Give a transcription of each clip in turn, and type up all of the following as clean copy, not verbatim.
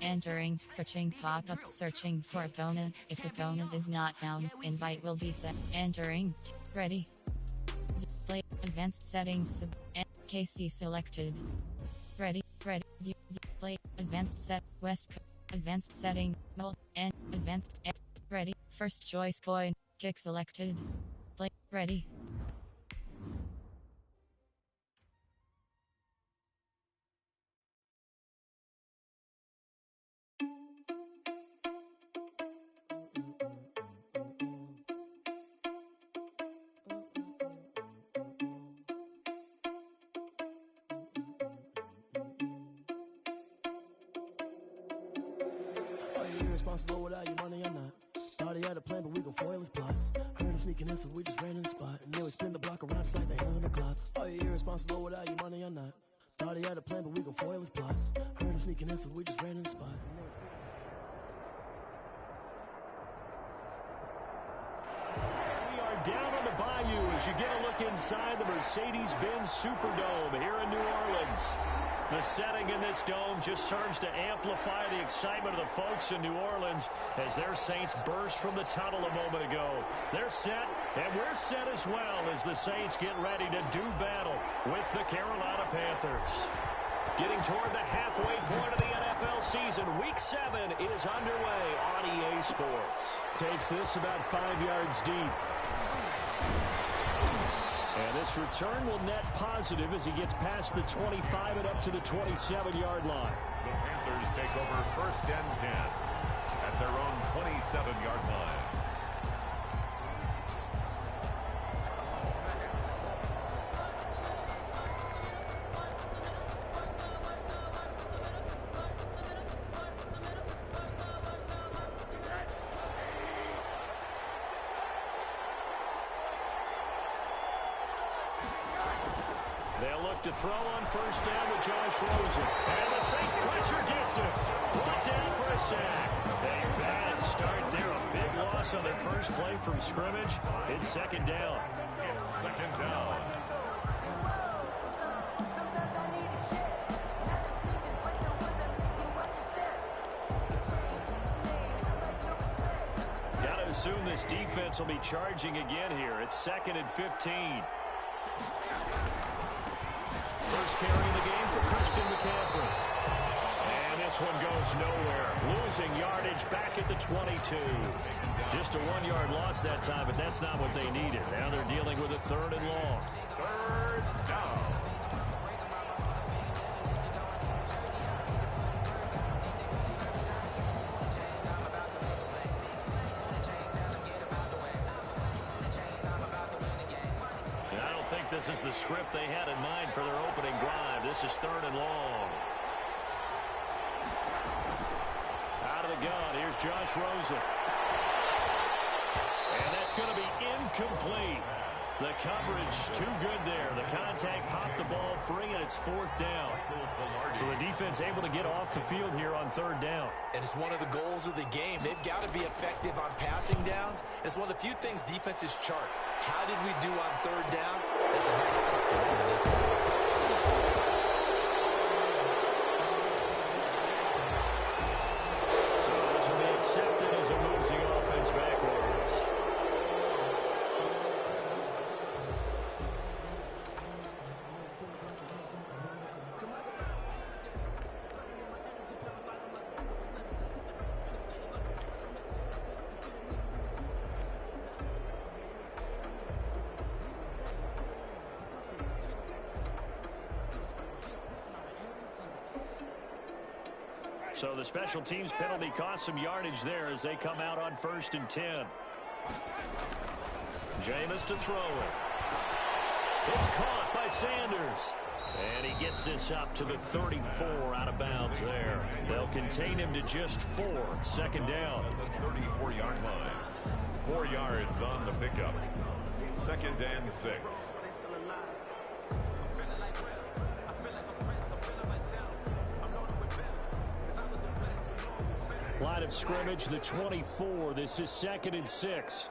Entering, searching pop-up, searching for opponent. If opponent is not found, invite will be set. Entering, ready. Play, advanced settings, KC selected. Ready, play, advanced set, west, advanced setting, mode, and advanced, ready, first choice coin, kick selected. Play, ready. Irresponsible without your money or not. Thought he had a plan, but we gon' foil his plot. Heard him sneaking in, so we just ran in the spot. And then we spin the block around just like the hands on the clock. Are you irresponsible without your money or not? Thought he had a plan, but we gon' foil his plot. Heard him sneaking in, so we just ran in the spot. And then we spin We are down on the bayou as you get a look inside the Mercedes-Benz Superdome here in New Orleans. The setting in this dome just serves to amplify the excitement of the folks in New Orleans as their Saints burst from the tunnel a moment ago. They're set, and we're set as well as the Saints get ready to do battle with the Carolina Panthers. Getting toward the halfway point of the NFL season, Week 7 is underway on EA Sports. Takes this about 5 yards deep. And this return will net positive as he gets past the 25 and up to the 27-yard line. The Panthers take over 1st and 10 at their own 27-yard line. They'll look to throw on 1st down with Josh Rosen. And the Saints pressure gets him. Brought down for a sack. A bad start there. A big loss on their first play from scrimmage. It's 2nd down. It's 2nd down. Got to assume this defense will be charging again here. It's 2nd and 15. First carry in the game for Christian McCaffrey. And this one goes nowhere. Losing yardage back at the 22. Just a 1-yard loss that time, but that's not what they needed. Now they're dealing with a 3rd and long. 3rd down. This is the script they had in mind for their opening drive. This is 3rd and long. Out of the gun, here's Josh Rosen. And that's going to be incomplete. The coverage too good there. The contact popped the ball free, and it's 4th down. So the defense able to get off the field here on 3rd down. And it's one of the goals of the game. They've got to be effective on passing downs. It's one of the few things defenses chart. How did we do on 3rd down? That's a nice start for them in this one. So this will be accepted as it moves the offense backwards. So the special teams penalty cost some yardage there as they come out on 1st and 10. Jameis to throw it. It's caught by Sanders. And he gets this up to the 34 out of bounds there. They'll contain him to just 4. 2nd down. The 34-yard line. 4 yards on the pickup. 2nd and 6. Line of scrimmage, the 24. This is 2nd and 6.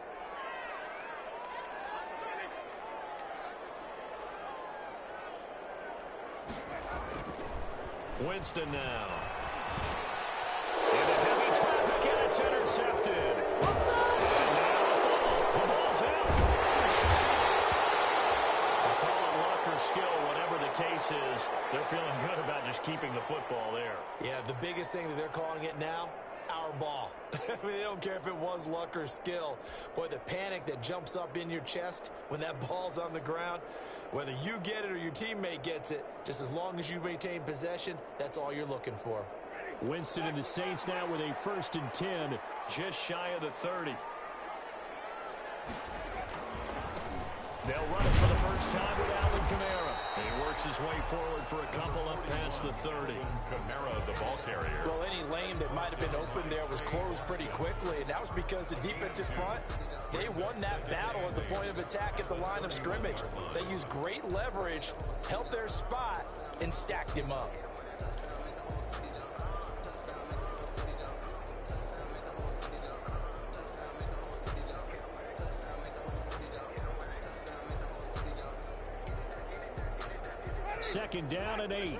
Winston now. Into heavy traffic, and it's intercepted. And now the ball's out. They'll call it luck or skill, whatever the case is. They're feeling good about just keeping the football there. Yeah, the biggest thing that they're calling it now, our ball. I mean, they don't care if it was luck or skill. Boy, the panic that jumps up in your chest when that ball's on the ground, whether you get it or your teammate gets it, just as long as you maintain possession, that's all you're looking for. Winston and the Saints now with a 1st and 10, just shy of the 30. They'll run it for the first time with Alvin Kamara. He works his way forward for a couple up past the 30. Kamara, the ball carrier. Well, any lane that might have been open there was closed pretty quickly, and that was because the defensive front, they won that battle at the point of attack at the line of scrimmage. They used great leverage, held their spot, and stacked him up. Second down and 8.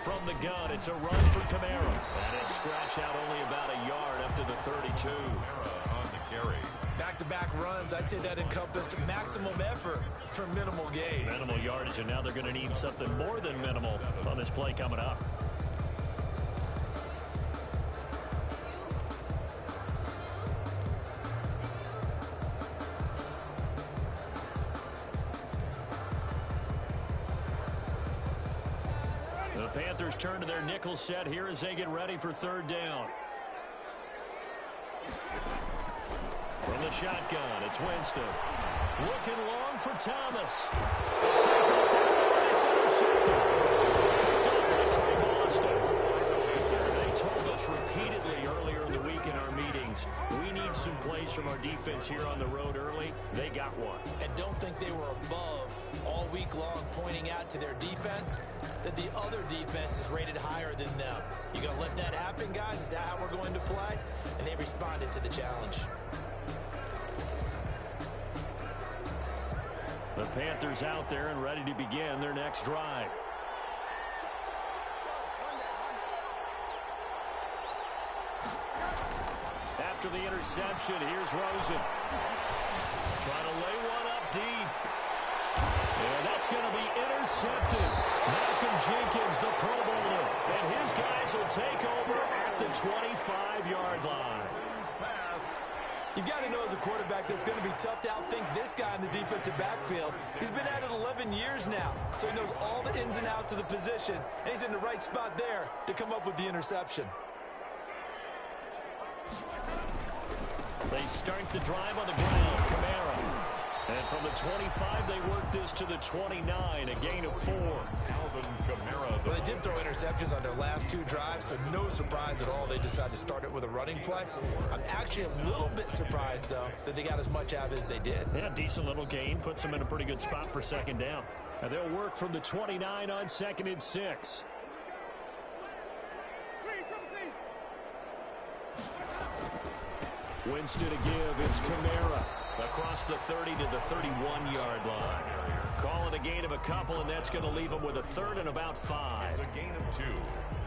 From the gun, it's a run for Kamara. And it's scratched out only about a yard up to the 32. Kamara on the carry. Back-to-back runs, I'd say that encompassed maximum effort for minimal gain. Minimal yardage, and now they're going to need something more than minimal on this play coming up. The Panthers turn to their nickel set here as they get ready for 3rd down. From the shotgun, it's Winston. Looking long for Thomas. It's intercepted. Picked up by Trey Boston. They told us repeatedly earlier in the week in our meetings, we need some plays from our defense here on the road early. They got one. And don't think they were above all week long pointing out to their defense that the other defense is rated higher than them. You gonna let that happen, guys? Is that how we're going to play? And they responded to the challenge. The Panthers out there and ready to begin their next drive. After the interception, here's Rosen. Trying to lay one up deep. And that's going to be intercepted. Malcolm Jenkins, the Pro Bowler. And his guys will take over at the 25-yard line. You've got to know as a quarterback that's going to be tough to outthink this guy in the defensive backfield. He's been at it 11 years now, so he knows all the ins and outs of the position, and he's in the right spot there to come up with the interception. They start the drive on the ground. Kamara. And from the 25, they work this to the 29, a gain of 4. Alvin Kamara. Well, they did throw interceptions on their last 2 drives, so no surprise at all they decided to start it with a running play. I'm actually a little bit surprised, though, that they got as much out as they did. Yeah, decent little gain. Puts them in a pretty good spot for 2nd down. And they'll work from the 29 on 2nd and 6. Winston to give. It's Kamara. Across the 30 to the 31-yard line. Call it a gain of a couple, and that's going to leave them with a 3rd and about 5. A gain of 2.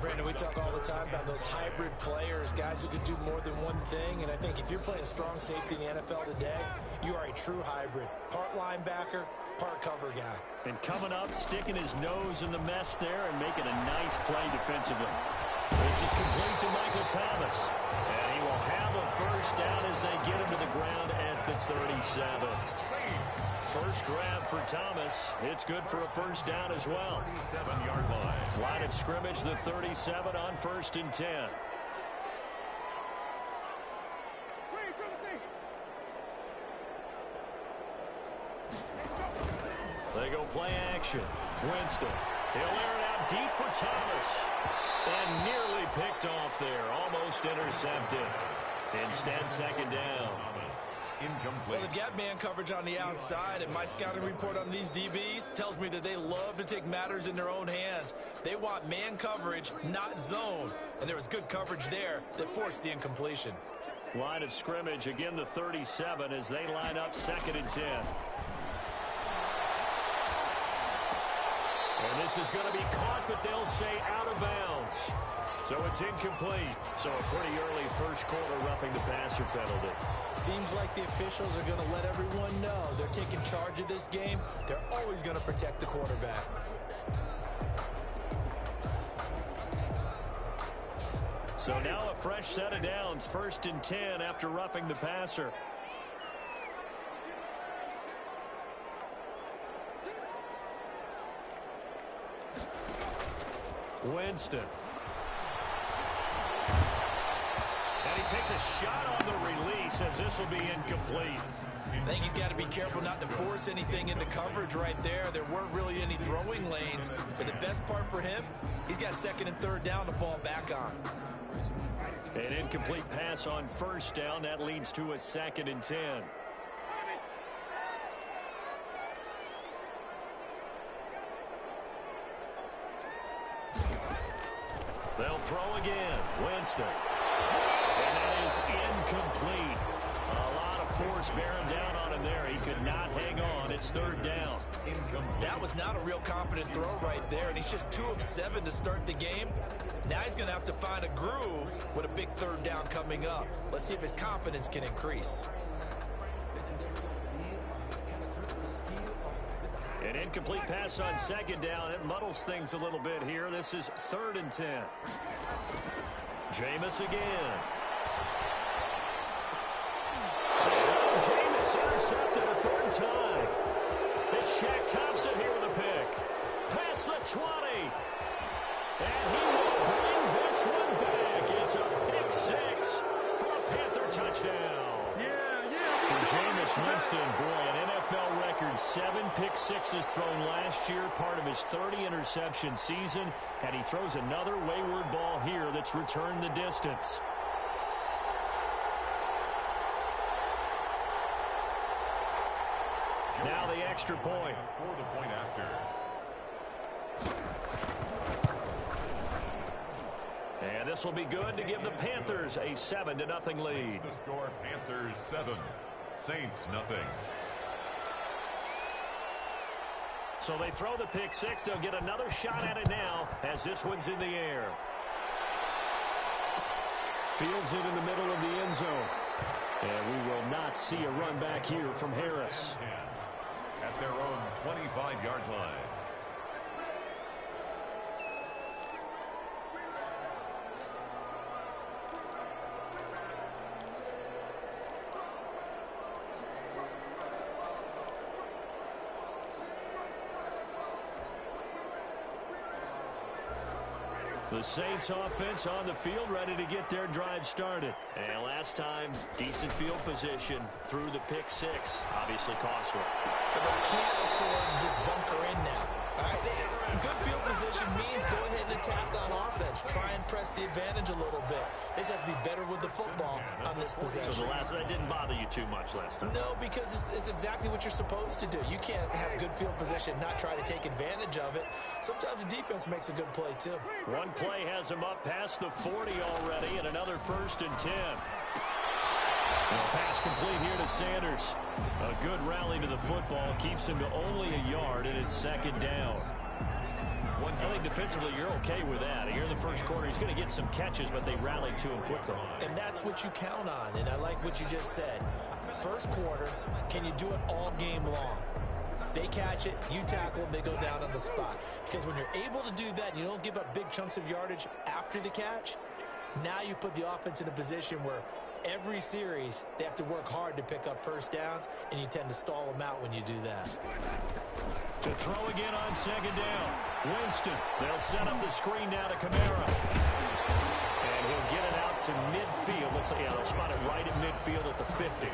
Brandon, we talk all the time about those hybrid players, guys who can do more than one thing. And I think if you're playing strong safety in the NFL today, you are a true hybrid. Part linebacker, part cover guy. And coming up, sticking his nose in the mess there and making a nice play defensively. This is complete to Michael Thomas. And he will have a 1st down as they get him to the ground at the 37. First grab for Thomas. It's good for a 1st down as well. 37-yard line. Line of scrimmage, the 37 on 1st and 10. They go play action. Winston. He'll air it out deep for Thomas. And nearly picked off there. Almost intercepted. Instead, 2nd down. Incomplete. Well, they've got man coverage on the outside, and my scouting report on these DBs tells me that they love to take matters in their own hands. They want man coverage, not zone. And there was good coverage there that forced the incompletion. Line of scrimmage, again the 37 as they line up 2nd and 10. And this is going to be caught, but they'll say out of bounds. So it's incomplete. So a pretty early first quarter roughing the passer penalty. Seems like the officials are going to let everyone know they're taking charge of this game. They're always going to protect the quarterback. So now a fresh set of downs, 1st and 10 after roughing the passer. Winston. And he takes a shot on the release as this will be incomplete. I think he's got to be careful not to force anything into coverage right there. There weren't really any throwing lanes. But the best part for him, he's got 2nd and 3rd down to fall back on. An incomplete pass on 1st down. That leads to a 2nd and 10. They'll throw again. Winston. And that is incomplete. A lot of force bearing down on him there. He could not hang on. It's 3rd down. That was not a real confident throw right there, and he's just 2 of 7 to start the game. Now he's going to have to find a groove with a big 3rd down coming up. Let's see if his confidence can increase. An incomplete pass on 2nd down. It muddles things a little bit here. This is 3rd and 10. Jameis again. And Jameis intercepted a 3rd time. It's Shaq Thompson here with a pick. Past the 20. And he will bring this one back. It's a pick 6 for a Panther touchdown. For Jameis Winston, boy, an NFL record 7 pick sixes thrown last year, part of his 30-interception season, and he throws another wayward ball here that's returned the distance. Now the extra point. For the point after. And this will be good to give the Panthers a 7-0 lead. The score, Panthers 7, Saints nothing. So they throw the pick 6. They'll get another shot at it now as this one's in the air. Fields it in the middle of the end zone. And we will not see a run back here from Harris. At their own 25-yard line. The Saints offense on the field, ready to get their drive started. And last time, decent field position through the pick 6. Obviously costly. But they can't afford to just bunker in now. All right, good field position means go ahead and attack on offense. Try and press the advantage a little bit. They just have to be better with the football on this possession. So that didn't bother you too much last time? No, because it's exactly what you're supposed to do. You can't have good field position and not try to take advantage of it. Sometimes the defense makes a good play, too. One play has him up past the 40 already, and another 1st and 10. Pass complete here to Sanders. A good rally to the football keeps him to only a yard, and it's 2nd down. I think defensively you're okay with that. Here in the first quarter, he's going to get some catches, but they rally to him quickly. And that's what you count on, and I like what you just said. First quarter, can you do it all game long? They catch it, you tackle them, they go down on the spot. Because when you're able to do that and you don't give up big chunks of yardage after the catch, now you put the offense in a position where every series they have to work hard to pick up 1st downs, and you tend to stall them out when you do that. To throw again on 2nd down. Winston. They'll set up the screen now to Kamara. And he'll get it out to midfield. Looks like, they'll spot it right at midfield at the 50.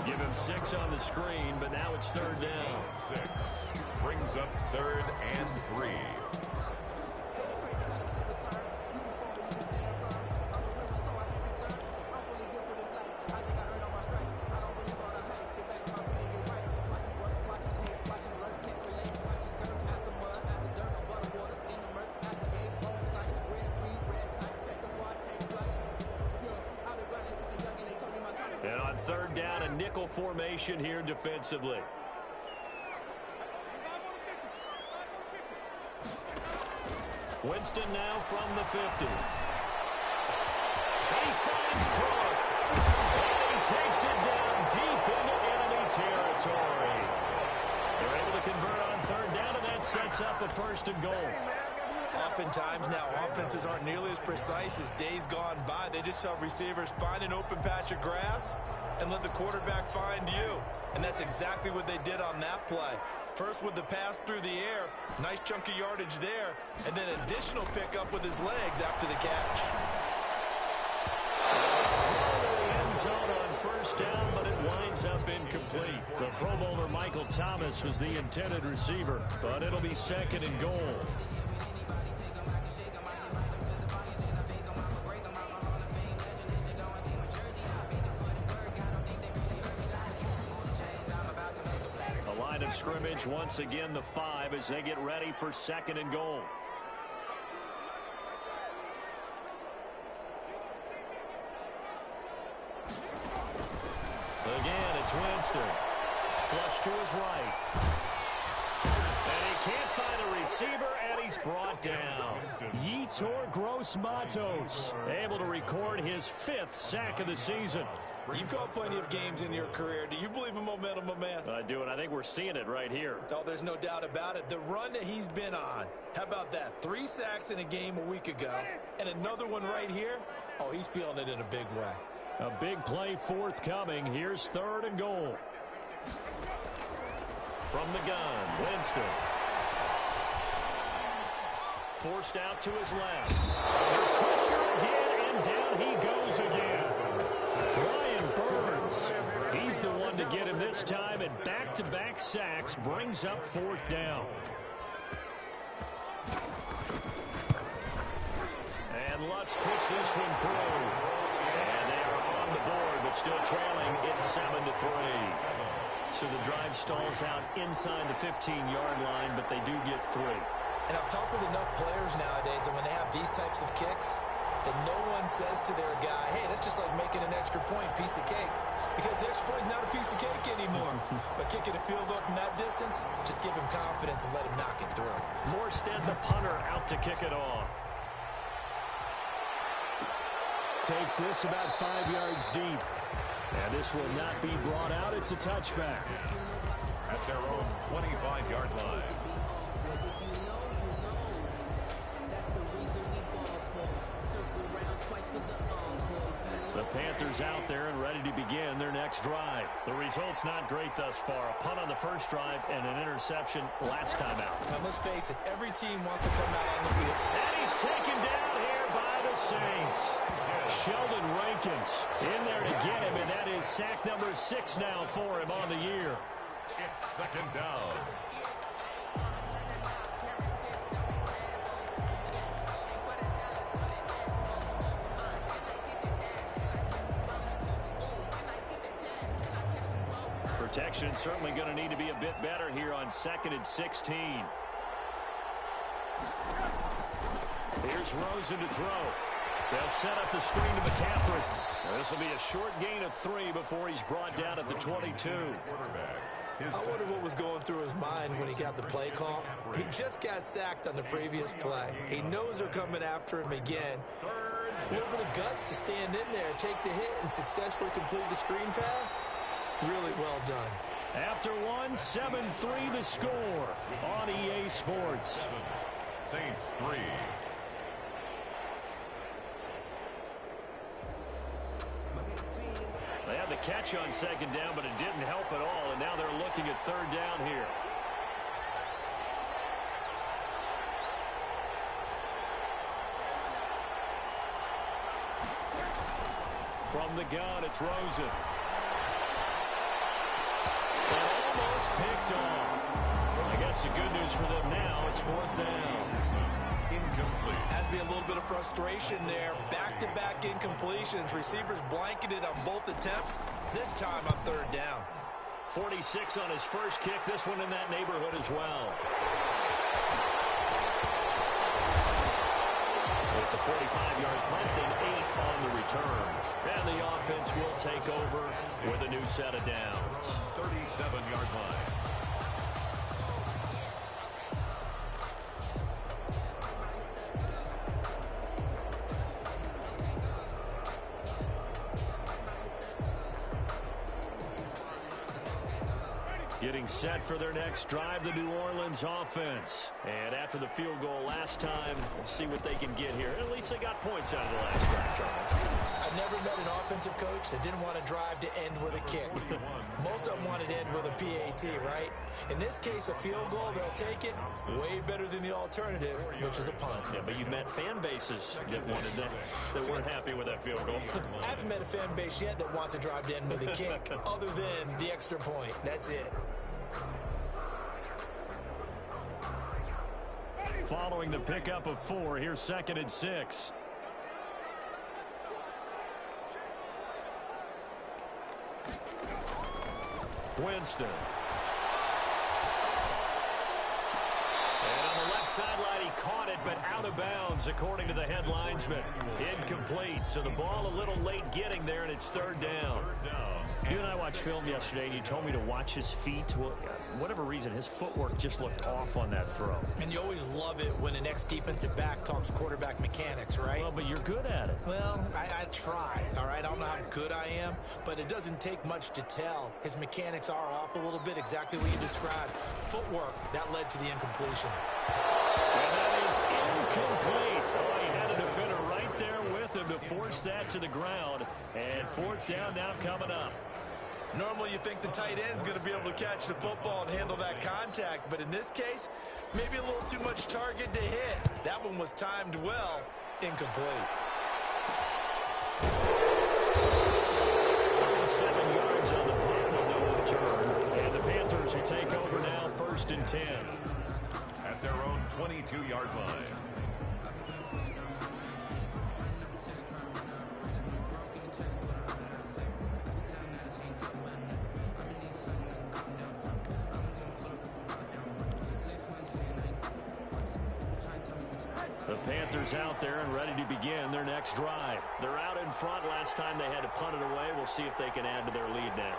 Give him 6 on the screen, but now it's 3rd down. 6 brings up 3rd and 3. And on 3rd down, a nickel formation here defensively. Winston now from the 50. He finds Cook. And he takes it down deep into enemy territory. They're able to convert on third down, and that sets up a 1st and goal. Oftentimes now, offenses aren't nearly as precise as days gone by. They just have receivers find an open patch of grass and let the quarterback find you. And that's exactly what they did on that play. First with the pass through the air, nice chunk of yardage there, and then additional pickup with his legs after the catch. Throw to the end zone on 1st down, but it winds up incomplete. The Pro Bowler Michael Thomas was the intended receiver, but it'll be 2nd and goal. Of scrimmage once again the 5 as they get ready for 2nd and goal. Again, it's Winston. Flush to his right. And he can't find a receiver, and he's brought down. Yetur Gross-Matos able to record his 5th sack of the season. You've caught plenty of games in your career. Do you believe in momentum, my man? I do, and I think we're seeing it right here. Oh, there's no doubt about it. The run that he's been on. How about that? 3 sacks in a game a week ago, and another one right here. Oh, he's feeling it in a big way. A big play forthcoming. Here's 3rd and goal. From the gun, Winston. Forced out to his left. Under pressure again, and down he goes again. Brian Burns, he's the one to get him this time, and back-to-back sacks brings up 4th down. And Lutz puts this one through. And they are on the board, but still trailing. It's 7-3. So the drive stalls out inside the 15-yard line, but they do get 3. And I've talked with enough players nowadays that when they have these types of kicks, that no one says to their guy, hey, that's just like making an extra point, piece of cake. Because the extra point is not a piece of cake anymore. But kicking a field goal from that distance, just give him confidence and let him knock it through. Morstead, the punter, out to kick it off. Takes this about 5 yards deep. And this will not be brought out. It's a touchback. At their own 25-yard line. The Panthers out there and ready to begin their next drive. The result's not great thus far. A punt on the first drive and an interception last time out. Now, let's face it, every team wants to come out on the field. And he's taken down here by the Saints. Sheldon Rankins in there to get him, and that is sack number 6 now for him on the year. It's 2nd down. Protection certainly going to need to be a bit better here on 2nd and 16. Here's Rosen to throw. They'll set up the screen to McCaffrey. This will be a short gain of 3 before he's brought down at the 22. I wonder what was going through his mind when he got the play call. He just got sacked on the previous play. He knows they're coming after him again. A little bit of guts to stand in there, take the hit, and successfully complete the screen pass. Really well done. After one, 7-3 the score on EA Sports. Saints 3. They had the catch on 2nd down, but it didn't help at all, and now they're looking at 3rd down here. From the gun, it's Rosen. And almost picked off. I guess the good news for them now, it's 4th down. Incomplete. Has to be a little bit of frustration there. Back-to-back incompletions. Receivers blanketed on both attempts, this time on 3rd down. 46 on his first kick. This one in that neighborhood as well. It's a 45-yard punt and 8 on the return. And the offense will take over with a new set of downs. 37-yard line. Getting set for their next drive, the New Orleans offense. And after the field goal last time, we'll see what they can get here. At least they got points out of the last drive, Charles. I've never met an offensive coach that didn't want to drive to end with a kick. Most of them wanted to end with a PAT, right? In this case, a field goal, they'll take it. Way better than the alternative, which is a punt. Yeah, but you've met fan bases that wanted that weren't happy with that field goal. I haven't met a fan base yet that wants to drive to end with a kick, other than the extra point. That's it. Following the pickup of 4, here's 2nd and 6. Winston. And on the left sideline, he caught it, but out of bounds, according to the head linesman. Incomplete, so the ball a little late getting there, and it's 3rd down. You and I watched film yesterday, and you told me to watch his feet. Well, for whatever reason, his footwork just looked off on that throw. And you always love it when an ex-defensive back talks quarterback mechanics, right? Well, but you're good at it. Well, I try, all right? I don't know how good I am, but it doesn't take much to tell. His mechanics are off a little bit, exactly what you described. Footwork, that led to the incompletion. And that is incomplete. Oh, he had a defender right there with him to force that to the ground. And 4th down now coming up. Normally you think the tight end's going to be able to catch the football and handle that contact, but in this case, maybe a little too much target to hit. That one was timed well, incomplete. 7 yards on the punt with no return. And the Panthers will take over now, 1st and 10. At their own 22-yard line. The Panthers out there and ready to begin their next drive. They're out in front. Last time they had to punt it away. We'll see if they can add to their lead now.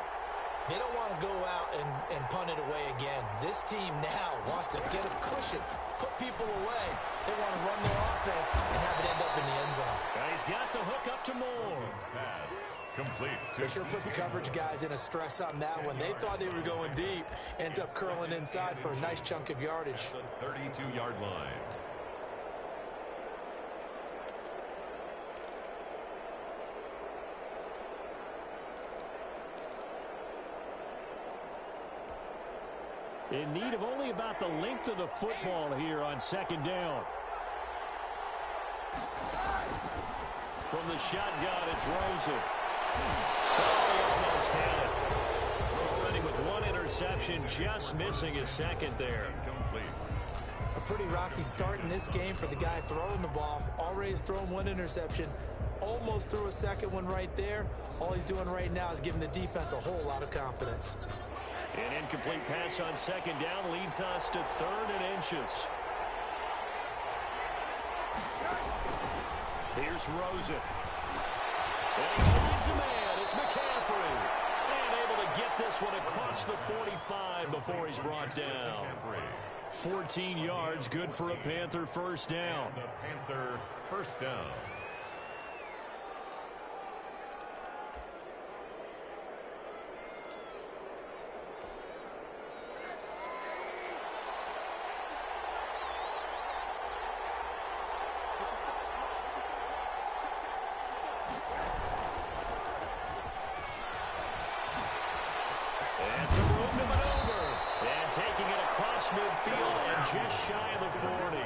They don't want to go out and punt it away again. This team now wants to get a cushion, put people away. They want to run their offense and have it end up in the end zone. He's got the hook up to Moore. Pass complete. They sure put the coverage guys in a stress on that one. They thought they were going deep. Ends up curling inside for a nice chunk of yardage. The 32-yard line. In need of only about the length of the football here on 2nd down. From the shotgun, it's Rosen. Oh, he almost had it. Running with 1 interception, just missing his 2nd there. Complete. A pretty rocky start in this game for the guy throwing the ball. Already has thrown 1 interception. Almost threw a 2nd one right there. All he's doing right now is giving the defense a whole lot of confidence. An incomplete pass on 2nd down leads us to 3rd and inches. Here's Rosen. And he finds a man. It's McCaffrey. And able to get this one across the 45 before he's brought down. 14 yards, good for a Panther 1st down. The Panther 1st down. Midfield and just shy of the 40.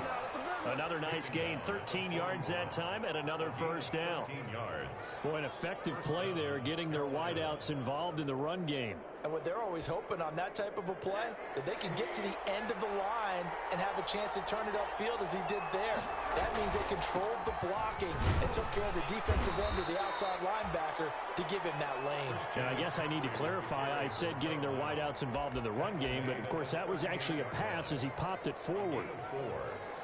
Another nice gain, 13 yards that time, and another 1st down. 13 yards. Boy, an effective play there, getting their wideouts involved in the run game. And what they're always hoping on that type of a play, that they can get to the end of the line and have a chance to turn it upfield as he did there. That means they controlled the blocking and took care of the defensive end of the outside linebacker to give him that lane. And I guess I need to clarify, I said getting their wideouts involved in the run game, but of course that was actually a pass as he popped it forward.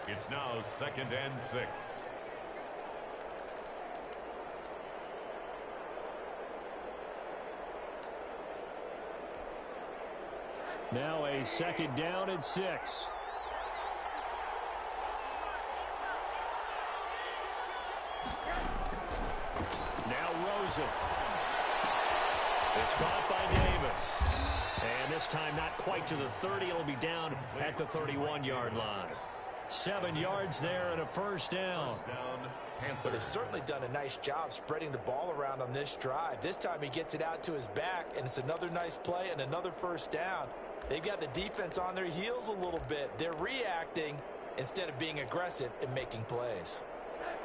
It's now 2nd and 6. Now a 2nd down and 6. Now Rosen. It's caught by Davis. And this time not quite to the 30. It'll be down at the 31-yard line. 7 yards there and a first down. But they've certainly done a nice job spreading the ball around on this drive. This time he gets it out to his back, and it's another nice play and another first down. They've got the defense on their heels a little bit. They're reacting instead of being aggressive and making plays.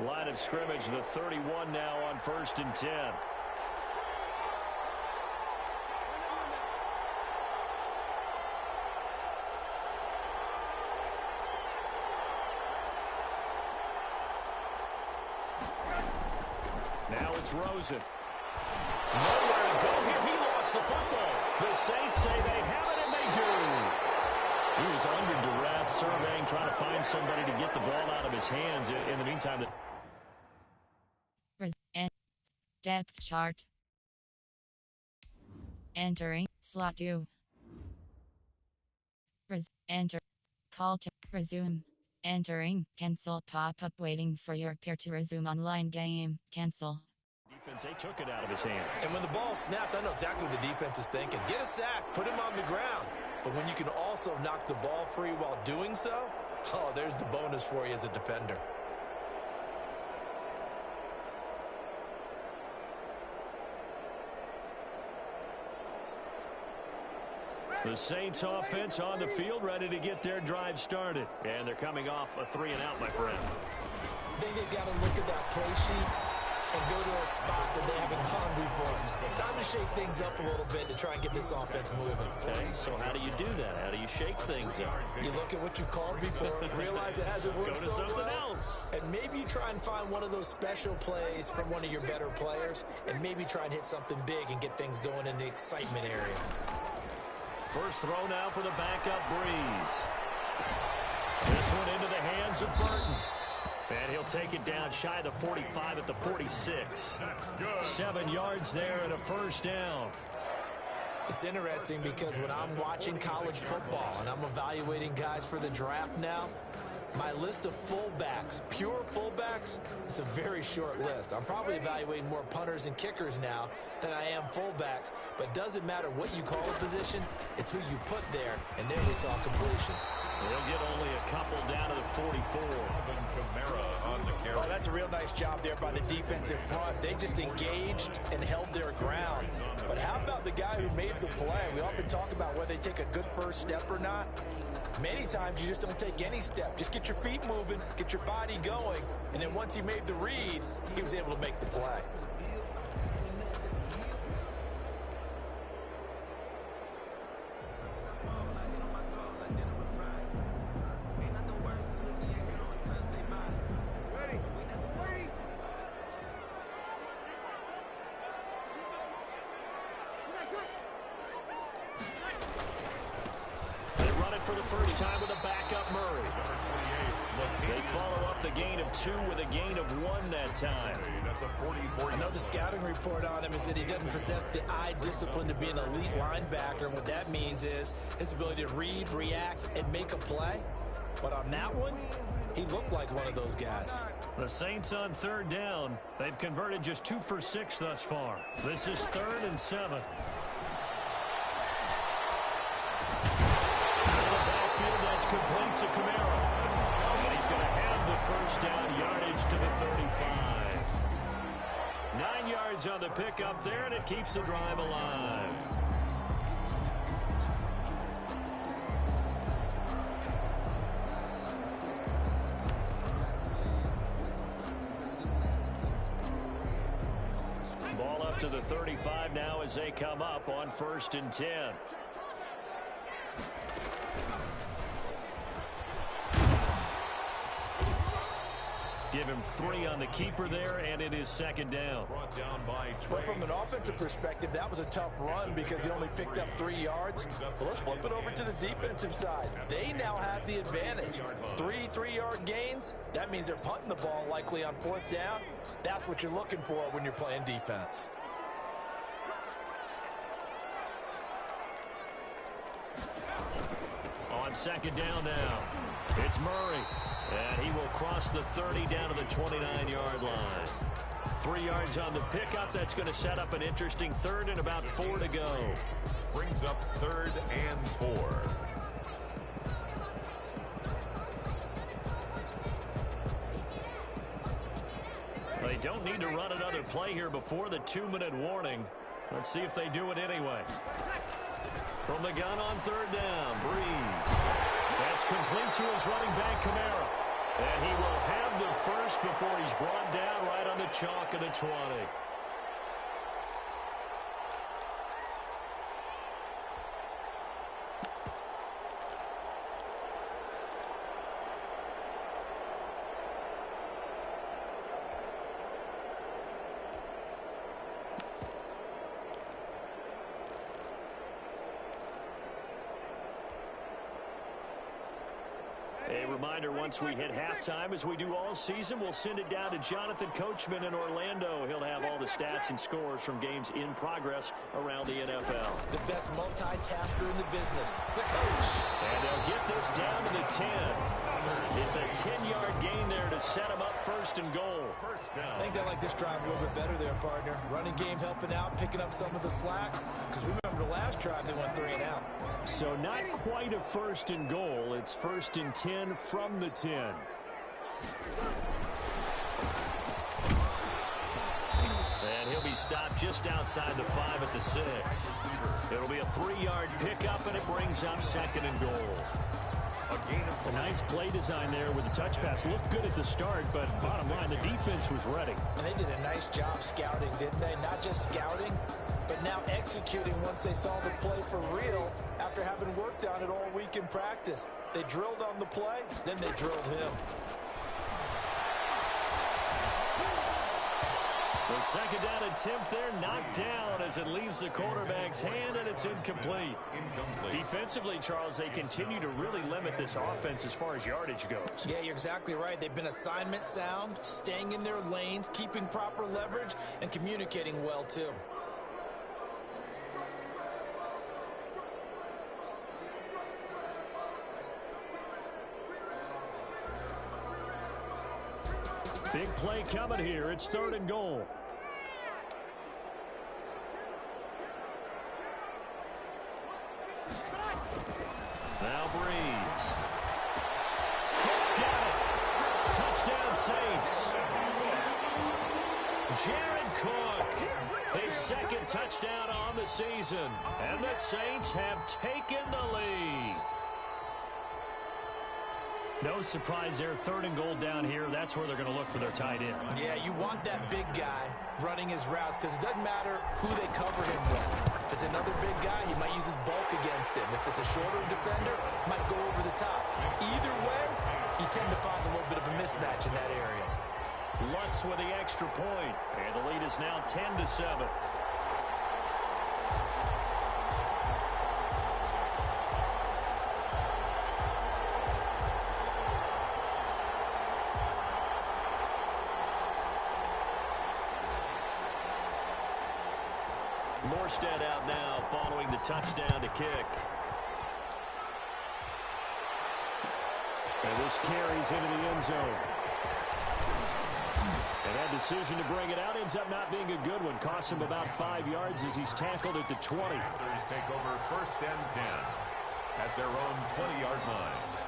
Line of scrimmage, the 31 now on 1st and 10. Now it's Rosen. Nowhere to go here. He lost the football. The Saints say they have it, and they do. He was under duress, surveying, trying to find somebody to get the ball out of his hands. In the meantime, depth chart. Entering slot 2. Enter. Call to resume. Entering cancel pop-up waiting for your peer to resume online game. Cancel. Defense, they took it out of his hands. And when the ball snapped, I know exactly what the defense is thinking. Get a sack, put him on the ground. But when you can also knock the ball free while doing so, oh, there's the bonus for you as a defender. The Saints offense on the field, ready to get their drive started. And they're coming off a 3-and-out, my friend. I think they've got to look at that play sheet and go to a spot that they haven't gone before. Time to shake things up a little bit to try and get this offense moving. Okay, so how do you do that? How do you shake things up? You look at what you've called before, realize it hasn't worked Go to so something well, else. and maybe you try and find one of those special plays from one of your better players, and maybe try and hit something big and get things going in the excitement area. First throw now for the backup Breeze. This one into the hands of Burton. And he'll take it down shy of the 45 at the 46. 7 yards there and a first down. It's interesting because when I'm watching college football and I'm evaluating guys for the draft now, my list of fullbacks, pure fullbacks, it's a very short list. I'm probably evaluating more punters and kickers now than I am fullbacks. But it doesn't matter what you call a position, it's who you put there. And there we saw completion. They'll get only a couple down to the 44. Oh, that's a real nice job there by the defensive front. They just engaged and held their ground. But how about the guy who made the play? We often talk about whether they take a good first step or not. Many times you just don't take any step. Just get your feet moving, get your body going, and then once he made the read, he was able to make the play. For the first time with a backup Murray. They follow up the gain of 2 with a gain of 1 that time. I know the scouting report on him is that he doesn't possess the eye discipline to be an elite linebacker, and what that means is his ability to read, react, and make a play. But on that one, he looked like one of those guys. The Saints on 3rd down. They've converted just 2 for 6 thus far. This is 3rd and 7. That's complete to Camaro. And he's going to have the first down, yardage to the 35. 9 yards on the pickup there, and it keeps the drive alive. Ball up to the 35 now as they come up on 1st and 10. Give him 3 on the keeper there, and it is 2nd down. But from an offensive perspective, that was a tough run because he only picked up 3 yards. But let's flip it over to the defensive side. They now have the advantage. 3 3-yard gains, that means they're punting the ball likely on 4th down. That's what you're looking for when you're playing defense. On 2nd down now, it's Murray. And he will cross the 30 down to the 29-yard line. 3 yards on the pickup. That's going to set up an interesting 3rd and about 4 to go. Brings up 3rd and 4. They don't need to run another play here before the 2-minute warning. Let's see if they do it anyway. From the gun on 3rd down, Breeze. That's complete to his running back, Kamara. And he will have the first before he's brought down right on the chalk of the 20. A reminder, once we hit halftime, as we do all season, we'll send it down to Jonathan Coachman in Orlando. He'll have all the stats and scores from games in progress around the NFL. The best multitasker in the business, the coach. And they'll get this down to the 10. It's a 10-yard gain there to set them up 1st and goal. I think they like this drive a little bit better there, partner. Running game helping out, picking up some of the slack. Because remember, the last drive they went 3 and out. So not quite a 1st and goal. It's 1st and 10 from the 10. And he'll be stopped just outside the 5 at the 6. It'll be a 3-yard pickup, and it brings up 2nd and goal. A nice play design there with the touch pass. Looked good at the start, but bottom line, the defense was ready. And they did a nice job scouting, didn't they? Not just scouting, but now executing once they saw the play for real after having worked on it all week in practice. They drilled on the play, then they drilled him. The 2nd down attempt there knocked down as it leaves the quarterback's hand, and it's incomplete. Defensively, Charles, they continue to really limit this offense as far as yardage goes. Yeah, you're exactly right. They've been assignment sound, staying in their lanes, keeping proper leverage, and communicating well, too. Big play coming here. It's 3rd and goal. Now Breeze. Kick's got it. Touchdown Saints. Jared Cook, his 2nd touchdown on the season. And the Saints have taken the lead. No surprise there. 3rd and goal down here. That's where they're going to look for their tight end. Yeah, you want that big guy running his routes because it doesn't matter who they cover him with. If it's another big guy, he might use his bulk against him. If it's a shorter defender, might go over the top. Either way, you tend to find a little bit of a mismatch in that area. Lutz with the extra point. And the lead is now 10-7. Morstead out now following the touchdown to kick. And this carries into the end zone. And that decision to bring it out ends up not being a good one. Cost him about 5 yards as he's tackled at the 20. Panthers take over 1st and 10 at their own 20-yard line.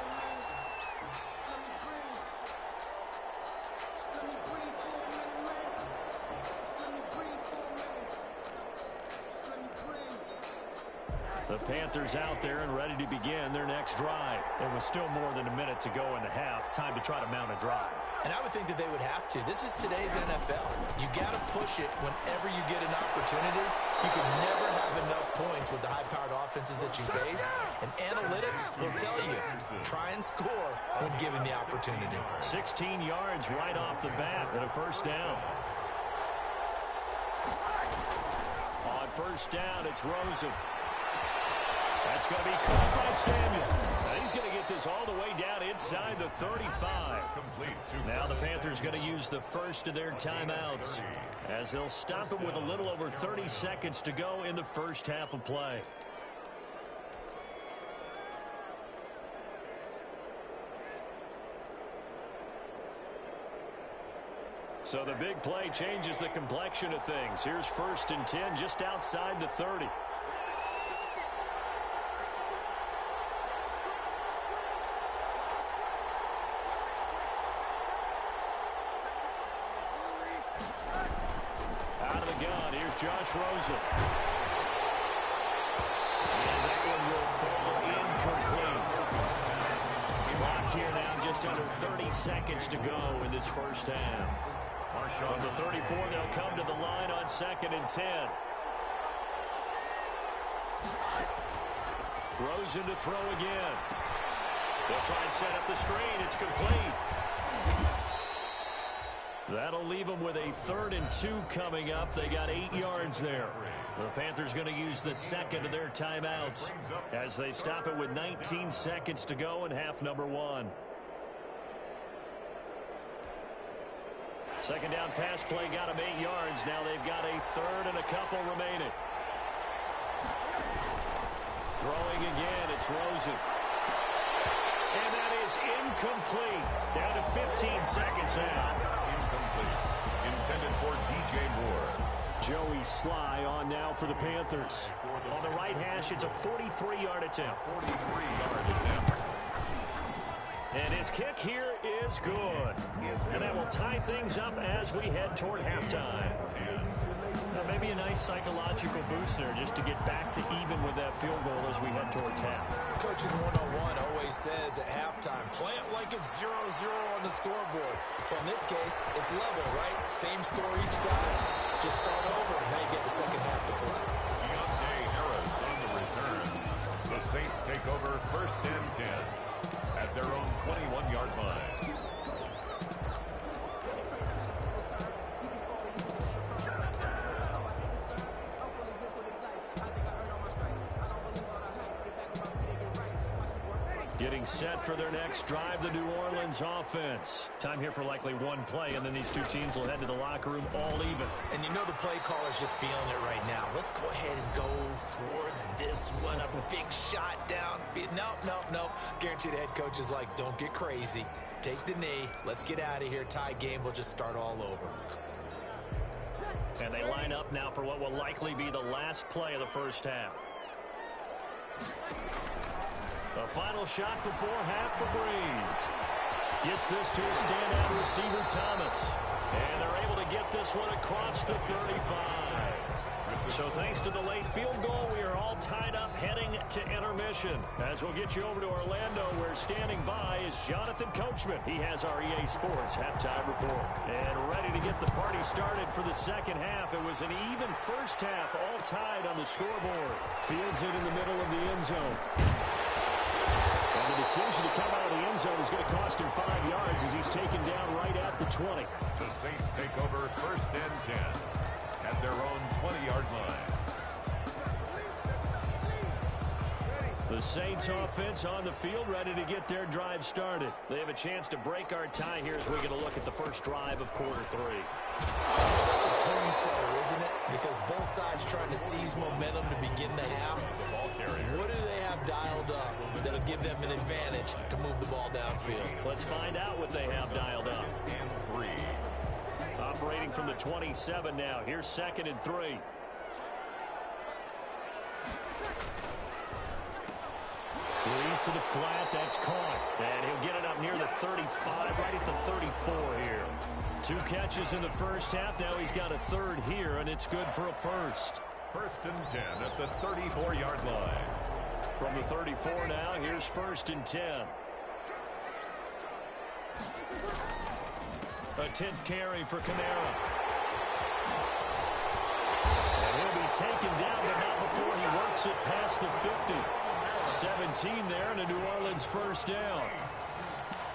The Panthers out there and ready to begin their next drive. There was still more than a minute to go in the half. Time to try to mount a drive. And I would think that they would have to. This is today's NFL. You got to push it whenever you get an opportunity. You can never have enough points with the high-powered offenses that you face. And analytics will tell you, try and score when given the opportunity. 16 yards right off the bat and a 1st down. On 1st down, it's Rosen. That's going to be caught by Samuel. Now he's going to get this all the way down inside the 35. Now the Panthers going to use the first of their timeouts as they'll stop it with a little over 30 seconds to go in the first half of play. So the big play changes the complexion of things. Here's 1st and 10 just outside the 30. gun. Here's Josh Rosen. And that one will fall incomplete. Clock here now, just under 30 seconds to go in this first half. From the 34, they'll come to the line on 2nd and 10. Rosen to throw again. They'll try and set up the screen. It's complete. That'll leave them with a 3rd and 2 coming up. They got 8 yards there. The Panthers going to use the second of their timeouts as they stop it with 19 seconds to go in half number 1. Second down pass play got them 8 yards. Now they've got a 3rd and a couple remaining. Throwing again, it's Rosen. And that is incomplete. Down to 15 seconds now. Incomplete. Intended for DJ Moore. Joey Sly on now for the Panthers. On the right hash, it's a 43-yard attempt. 43-yard attempt. And his kick here is good. And that will tie things up as we head toward halftime. Maybe a nice psychological boost there just to get back to even with that field goal as we head towards half. Coaching 101 always says at halftime, play it like it's 0-0 on the scoreboard. Well, in this case, it's level, right? Same score each side. Just start over, and now you get the second half to play. Deontay Harris on the return. The Saints take over 1st and 10 at their own 21-yard line. Getting set for their next drive, the New Orleans offense. Time here for likely one play, and then these two teams will head to the locker room all even. And you know the play caller's just feeling it right now. Let's go ahead and go for this one. A big shot down. Nope. Guaranteed the head coach is like, don't get crazy. Take the knee. Let's get out of here. Tie game will just start all over. And they line up now for what will likely be the last play of the first half. The final shot before half for Breeze. Gets this to a standout receiver, Thomas. And they're able to get this one across the 35. So thanks to the late field goal, we are all tied up heading to intermission. As we'll get you over to Orlando, where standing by is Jonathan Coachman. He has our EA Sports halftime report. And ready to get the party started for the second half. It was an even first half, all tied on the scoreboard. Fields it in the middle of the end zone. And the decision to come out of the end zone is going to cost him 5 yards as he's taken down right at the 20. The Saints take over 1st and 10 at their own 20-yard line. The Saints offense on the field, ready to get their drive started. They have a chance to break our tie here as we get a look at the first drive of quarter 3. It's such a tone setter, isn't it? Because both sides trying to seize momentum to begin the half. What do they have dialed up that'll give them an advantage to move the ball downfield? Let's find out what they have dialed up. And 3. Operating from the 27 now. Here's 2nd and 3. Breeze to the flat. That's caught. And he'll get it up near the 35, right at the 34 here. 2 catches in the first half. Now he's got a 3rd here, and it's good for a first. 1st and 10 at the 34-yard line. From the 34 now, here's 1st and 10. A 10th carry for Kamara. And he'll be taken down, but not before he works it past the 50. 17 there, and a New Orleans first down.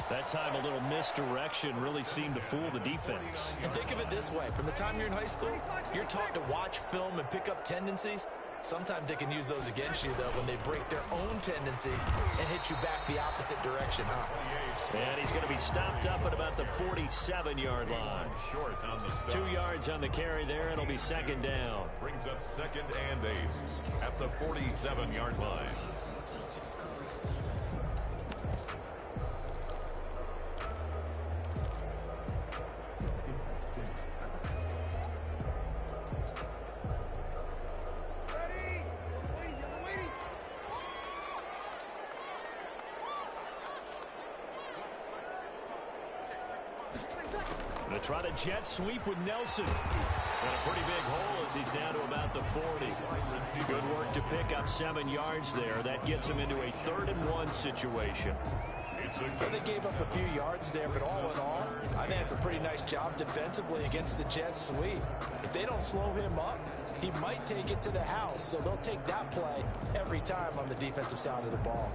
That time a little misdirection really seemed to fool the defense. And think of it this way. From the time you're in high school, you're taught to watch film and pick up tendencies. Sometimes they can use those against you, though, when they break their own tendencies and hit you back the opposite direction, huh? And he's going to be stopped up at about the 47-yard line. Short on the stop. 2 yards on the carry there. It'll be 2nd down. Brings up 2nd and 8 at the 47-yard line. Going to try to jet sweep with Nelson. And a pretty big hole as he's down to about the 40. Good work to pick up 7 yards there. That gets him into a 3rd and 1 situation. Well, they gave up a few yards there, but all in all, I think it's a pretty nice job defensively against the jet sweep. If they don't slow him up, he might take it to the house, so they'll take that play every time on the defensive side of the ball.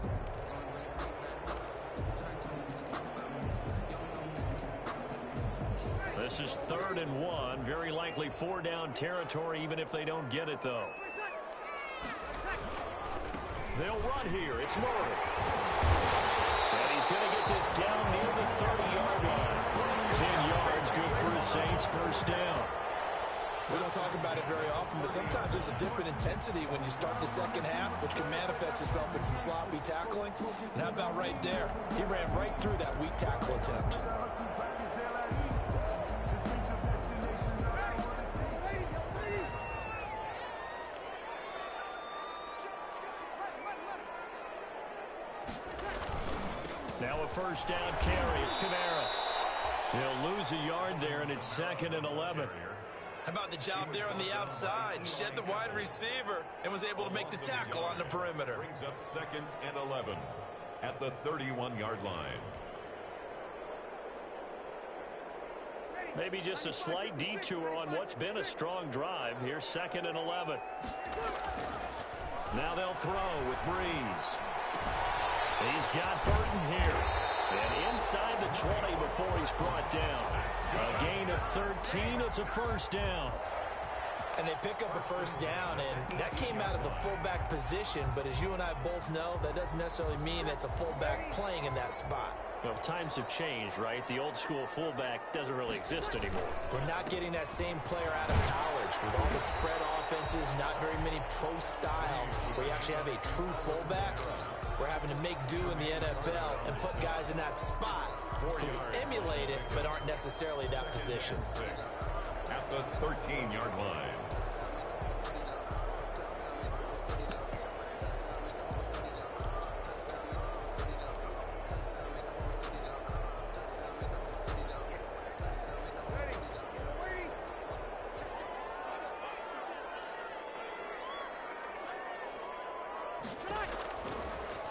This is 3rd and 1. Very likely 4-down territory, even if they don't get it, though. They'll run here. It's Murray. And he's going to get this down near the 30-yard line. 10 yards, good for the Saints. 1st down. We don't talk about it very often, but sometimes there's a dip in intensity when you start the second half, which can manifest itself in some sloppy tackling. And how about right there? He ran right through that weak tackle attempt. Now a 1st down carry. It's Kamara. He'll lose a yard there, and it's 2nd and 11. How about the job there on the outside? Shed the wide receiver and was able to make the tackle on the perimeter. Brings up 2nd and 11 at the 31-yard line. Maybe just a slight detour on what's been a strong drive. Here's 2nd and 11. Now they'll throw with Breeze. He's got Burton here. And inside the 20 before he's brought down. A gain of 13. It's a 1st down. And they pick up a 1st down, and that came out of the fullback position. But as you and I both know, that doesn't necessarily mean it's a fullback playing in that spot. Well, times have changed, right? The old school fullback doesn't really exist anymore. We're not getting that same player out of college with all the spread offenses, not very many pro style, where you actually have a true fullback. We're having to make do in the NFL and put guys in that spot who emulate it but aren't necessarily that position. At the 13-yard line.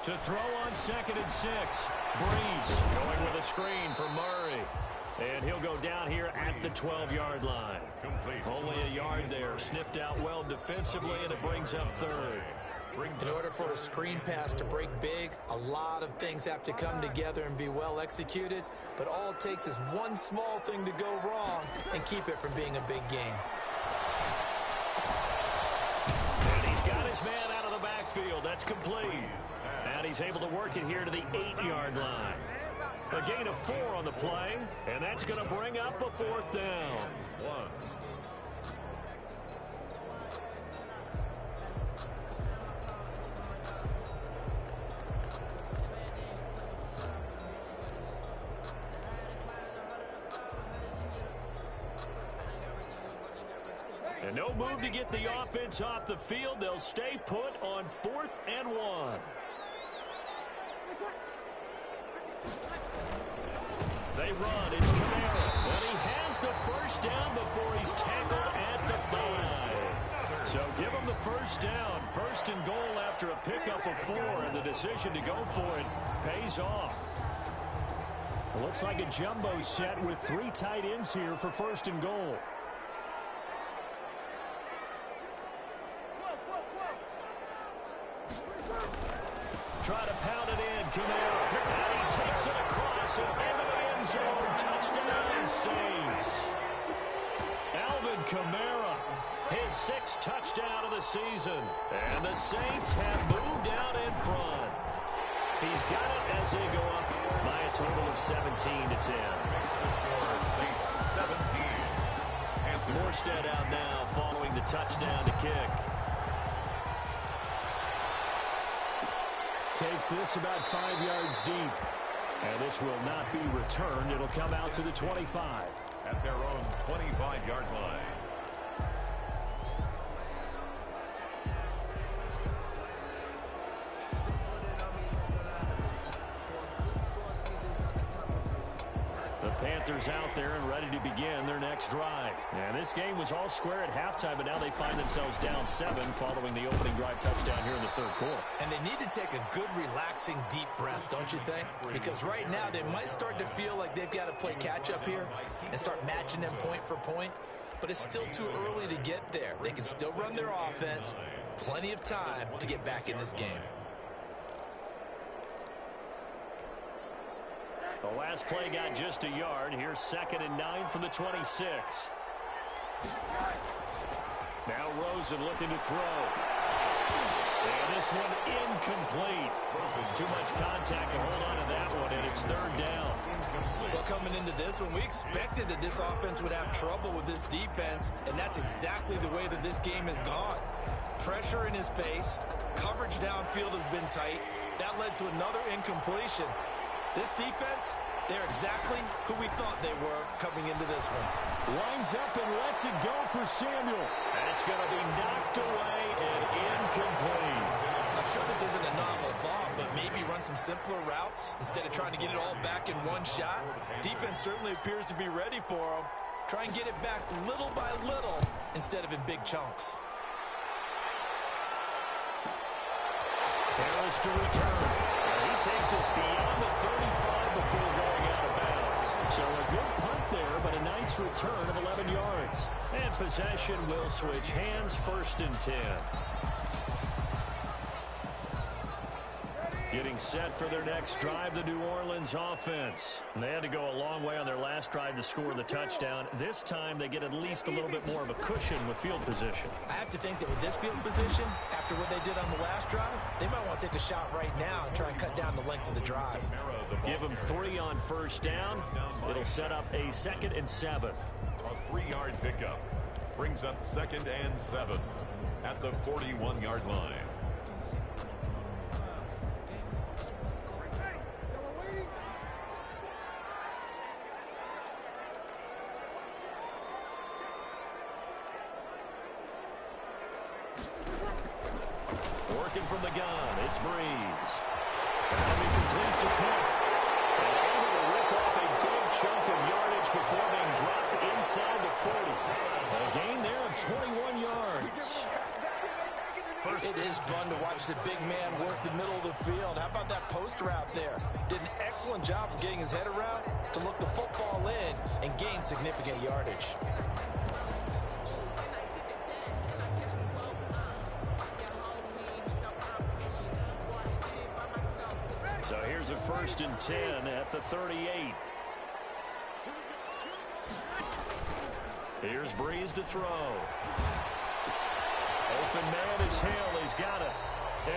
To throw on 2nd and 6. Breeze going with a screen for Murray. And he'll go down here at the 12-yard line. Only a yard there. Sniffed out well defensively, and it brings up 3rd. In order for a screen pass to break big, a lot of things have to come together and be well executed. But all it takes is one small thing to go wrong and keep it from being a big game. And he's got his man out of the backfield. That's complete. And he's able to work it here to the 8-yard line. A gain of 4 on the play, and that's going to bring up a 4th down. And no move to get the offense off the field. They'll stay put on 4th and 1. They run. It's Kamara. And he has the 1st down before he's tackled at the 5. So give him the 1st down. 1st and goal after a pickup of 4. And the decision to go for it pays off. It looks like a jumbo set with 3 tight ends here for 1st and goal. Try to pound it in, Kamara. And he takes it across and into the end zone. Touchdown, Saints. Alvin Kamara, his 6th touchdown of the season. And the Saints have moved out in front. He's got it as they go up by a total of 17-10. Saints 17. Morstead out now following the touchdown to kick. Takes this about 5 yards deep. And this will not be returned. It'll come out to the 25. At their own 25-yard line. The Panthers out there and ready to begin their next drive. And this game was all square at halftime, but now they find themselves down 7 following the opening drive touchdown here in the third quarter. And they need to take a good, relaxing, deep breath, don't you think? Because right now they might start to feel like they've got to play catch-up here and start matching them point for point. But it's still too early to get there. They can still run their offense. Plenty of time to get back in this game. The last play got just a yard. Here's 2nd and 9 from the 26. Now Rosen looking to throw. And this one incomplete. Too much contact to hold on to that one, and it's 3rd down. Well, coming into this one, we expected that this offense would have trouble with this defense, and that's exactly the way that this game has gone. Pressure in his face. Coverage downfield has been tight. That led to another incompletion. This defense, they're exactly who we thought they were coming into this one. Lines up and lets it go for Samuel. That's going to be knocked away and incomplete. I'm sure this isn't a novel thought, but maybe run some simpler routes instead of trying to get it all back in one shot. Defense certainly appears to be ready for them. Try and get it back little by little instead of in big chunks. Harris to return. He takes us beyond the 35 before going out of bounds. So a good punt there, but a nice return of 11 yards. And possession will switch hands, 1st and 10. Getting set for their next drive, the New Orleans offense. They had to go a long way on their last drive to score the touchdown. This time they get at least a little bit more of a cushion with field position. I have to think that with this field position, after what they did on the last drive, they might want to take a shot right now and try and cut down the length of the drive. Give them 3 on 1st down. It'll set up a 2nd and 7. A 3-yard pickup brings up 2nd and 7 at the 41-yard line. Working from the gun, it's Breeze. That'll be complete to Cook. And able to rip off a big chunk of yardage before being dropped inside the 40. A gain there of 21 yards. It is fun to watch the big man work the middle of the field. How about that post route there? Did an excellent job of getting his head around to look the football in and gain significant yardage. So here's a 1st and 10 at the 38. Here's Breeze to throw. Open man is Hill. He's got it.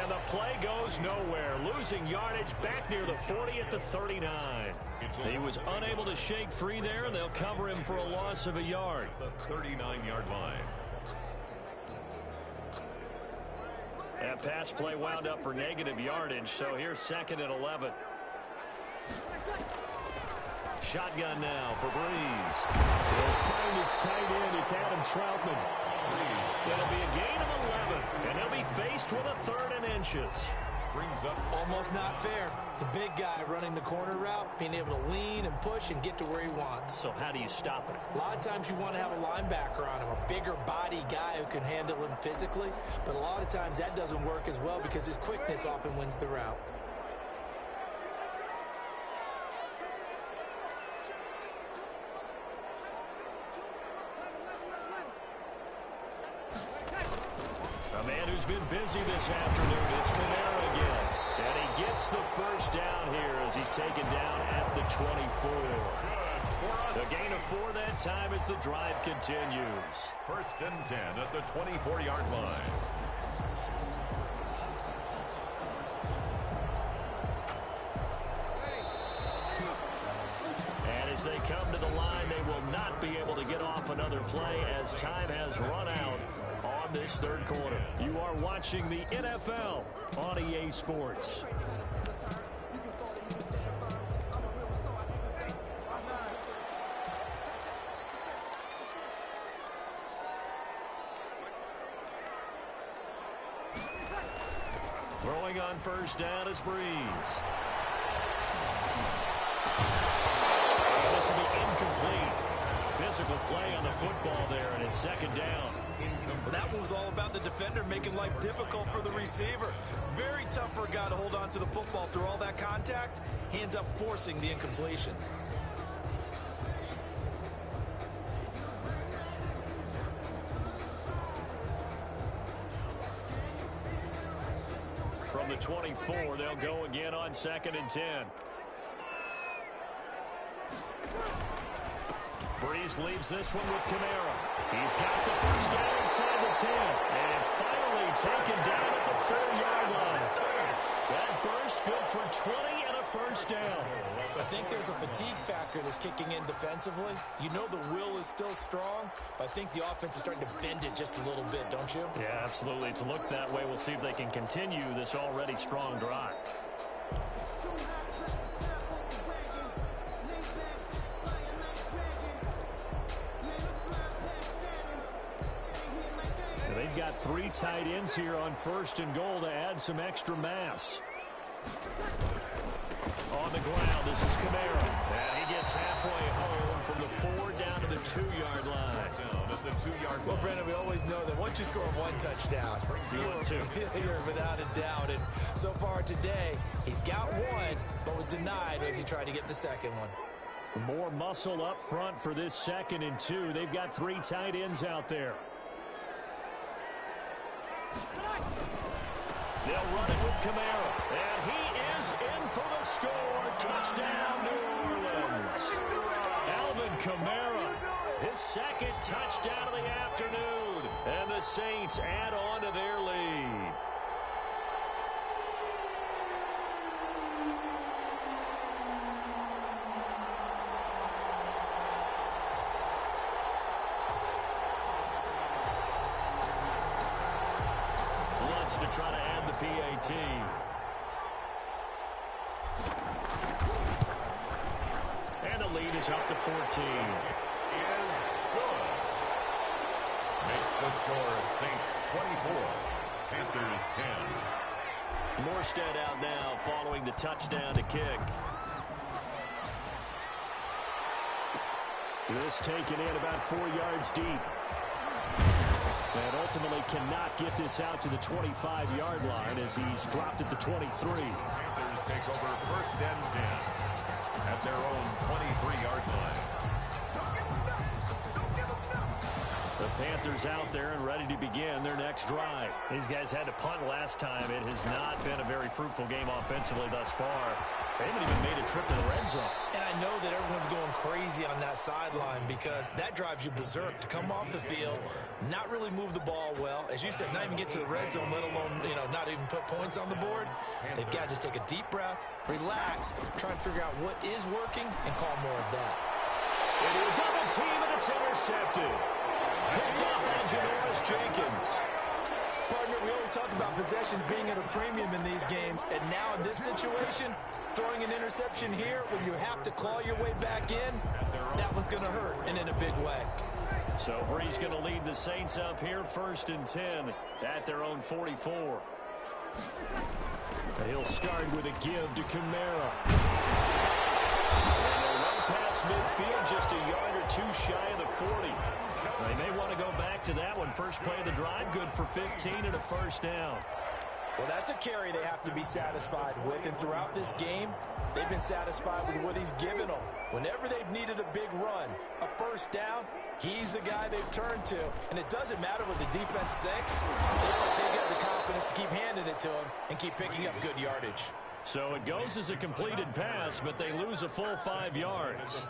And the play goes nowhere. Losing yardage back near the 40 at the 39. He was unable to shake free there, and they'll cover him for a loss of a yard. The 39-yard line. That pass play wound up for negative yardage, so here's 2nd and 11. Shotgun now for Breeze. He'll find his tight end. It's Adam Troutman. It'll be a gain of 11, and he'll be faced with a 3rd and inches. Brings up almost not fair. The big guy running the corner route, being able to lean and push and get to where he wants. So how do you stop it? A lot of times you want to have a linebacker on him, a bigger body guy who can handle him physically, but a lot of times that doesn't work as well because his quickness often wins the route. A man who's been busy this afternoon, it's Kamara again. And he gets the 1st down here as he's taken down at the 24. The gain of 4 that time as the drive continues. 1st and 10 at the 24-yard line. And as they come to the line, they will not be able to get off another play as time has run out on this 3rd quarter. You are watching the NFL on EA Sports. Throwing on 1st down is Breeze. And the this will be incomplete. Physical play on the football there, and it's second down. Well, that one was all about the defender making life difficult for the receiver. Very tough for a guy to hold on to the football through all that contact. He ends up forcing the incompletion. From the 24, they'll go again on 2nd and 10. Breeze leaves this one with Kamara. He's got the first down inside the 10. And finally taken down at the 4-yard line. That burst good for 20 and a first down. I think there's a fatigue factor that's kicking in defensively. You know the will is still strong, but I think the offense is starting to bend it just a little bit, don't you? Yeah, absolutely. It's looked that way. We'll see if they can continue this already strong drive. They've got 3 tight ends here on 1st and goal to add some extra mass. On the ground, this is Kamara. And he gets halfway home from the 4 down to the 2-yard line. Well, Brandon, we always know that once you score 1 touchdown, you're without a doubt. And so far today, he's got 1, but was denied as he tried to get the second one. More muscle up front for this 2nd and 2. They've got 3 tight ends out there. They'll run it with Kamara, and he is in for the score. Touchdown, New Orleans. Alvin Kamara, his 2nd touchdown of the afternoon, and the Saints add on to their lead. To try to add the PAT. And the lead is up to 14. Is good. Makes the score Saints 24, Panthers 10. Morstead out now following the touchdown to kick. This taken in about 4 yards deep. And ultimately cannot get this out to the 25-yard line as he's dropped at the 23. Panthers take over 1st and 10 at their own 23-yard line. The Panthers out there and ready to begin their next drive. These guys had to punt last time. It has not been a very fruitful game offensively thus far. They haven't even made a trip to the red zone. And I know that everyone's going crazy on that sideline because that drives you berserk to come off the field, not really move the ball well. As you said, not even get to the red zone, let alone, not even put points on the board. They've got to just take a deep breath, relax, try and figure out what is working, and call more of that. Into a double team, and it's intercepted. Picked up by Junior2318's. Partner, we always talk about possessions being at a premium in these games, and now in this situation, throwing an interception here when you have to claw your way back in, that one's going to hurt, and in a big way. So Breeze going to lead the Saints up here, 1st and 10 at their own 44. He'll start with a give to Kamara. Right past midfield, just a yard or 2 shy of the 40. They may want to go back to that one. First play of the drive, good for 15 and a first down. Well, that's a carry they have to be satisfied with, and throughout this game, they've been satisfied with what he's given them. Whenever they've needed a big run, a first down, he's the guy they've turned to, and it doesn't matter what the defense thinks. They've got the confidence to keep handing it to him and keep picking up good yardage. So it goes as a completed pass, but they lose a full 5 yards.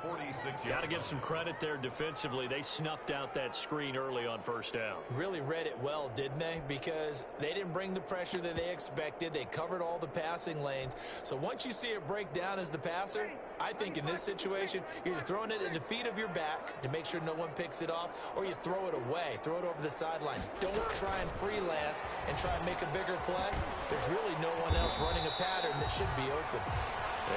Got to give some credit there defensively. They snuffed out that screen early on first down. Really read it well, didn't they? Because they didn't bring the pressure that they expected. They covered all the passing lanes. So once you see it break down as the passer, I think in this situation, you're either throwing it at the feet of your back to make sure no one picks it off, or you throw it away, throw it over the sideline. Don't try and freelance and try and make a bigger play. There's really no one else running a pattern that should be open.